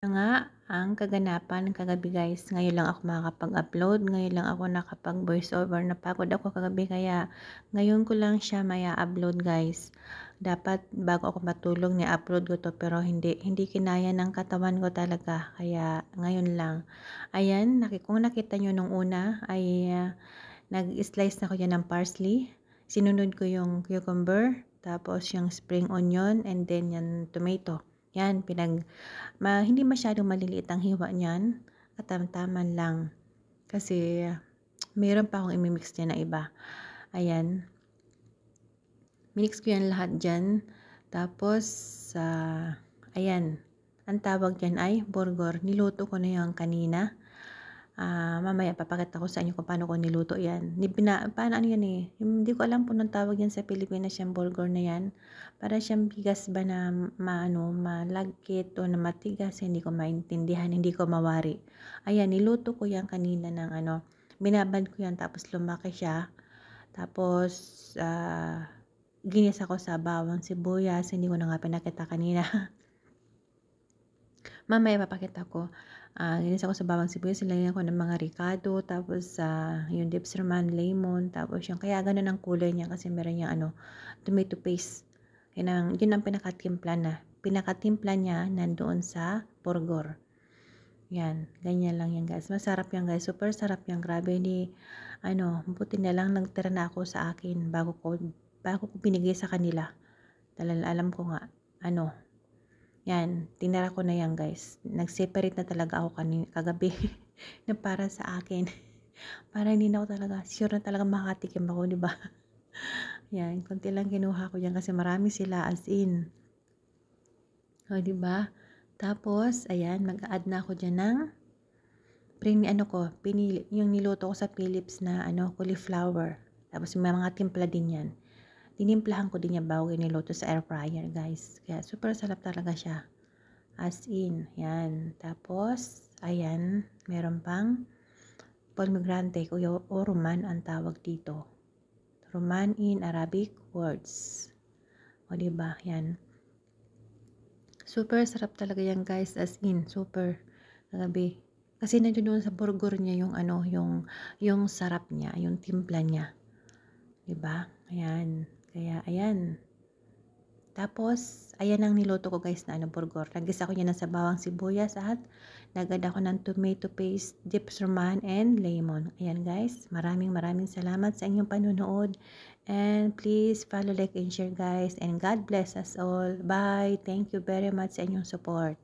Nga, ang kaganapan kagabi guys, ngayon lang ako makakapag-upload, ngayon lang ako nakapag-voice over, napagod ako kagabi kaya ngayon ko lang siya maya-upload guys. Dapat bago ako matulog ni-upload ko to pero hindi kinaya ng katawan ko talaga kaya ngayon lang. Ayan, kung nakita nyo nung una ay nag-slice na ko yan ng parsley, sinunod ko yung cucumber, tapos yung spring onion and then yung tomato. Yan, hindi masyadong maliliit ang hiwa niyan, katamtaman lang. Kasi mayroon pa akong imimix diyan na iba. Ayan, minix ko yan lahat diyan. Tapos, ayan, ang tawag diyan ay burger. Niluto ko na yan kanina. Mamaya papakita ko sa inyo kung paano ko niluto yan. Paano ano yan eh. Hindi ko alam kung anong tawag yan sa Pilipinas yung burger na yan. Para siyang bigas ba na malagkit o na matigas. Hindi ko maintindihan, hindi ko mawari. Ayan, niluto ko yan kanina ng binabad ko yan tapos lumaki siya. Tapos, ginisa ko sa bawang sibuyas. Hindi ko na nga pinakita kanina. Mamaya papakita ko. Ginisa ko sa bawang sibuyas, nilagyan ko ng mga ricado, tapos yung dipsroman, lemon, tapos yung kaya ganun ang kulay niya kasi meron yung tomato paste. Yun ang pinakatimpla niya nandoon sa burger. Yan, ganyan lang yan guys. Masarap yan guys. Super sarap yan. Grabe, buti na lang nagtira na ako sa akin bago ko binigay sa kanila. Dahil alam ko nga, yan, tinira ko na yan guys. Nag-separate na talaga ako kagabi na para sa akin. Para hindi na ako talaga, sure na talaga makatikim ako, di ba? Yan, konti lang kinuha ko yan kasi marami sila as in. O, di ba? Tapos, ayan, mag-add na ako dyan ng yung niluto ko sa Philips na cauliflower. Tapos may mga timpla din yan. Tinimplahan ko din yan bago niluto sa air fryer guys. Kaya super sarap talaga siya. As in, yan. Tapos, ayan, meron pang pomegranate o roman ang tawag dito. Roman in Arabic words. O diba, yan. Super sarap talaga yan guys, as in, super. Kagabi. Kasi nandoon sa burger niya yung sarap niya, yung timpla niya. Diba? Ayan. Kaya, ayan. Tapos, ayan ang niluto ko guys na burger. Nagisa ko niya ng sa bawang sibuyas at nagad ako ng tomato paste, dipsroman, and lemon. Ayan guys, maraming salamat sa inyong panunood. And please follow, like, and share guys. And God bless us all. Bye! Thank you very much sa inyong support.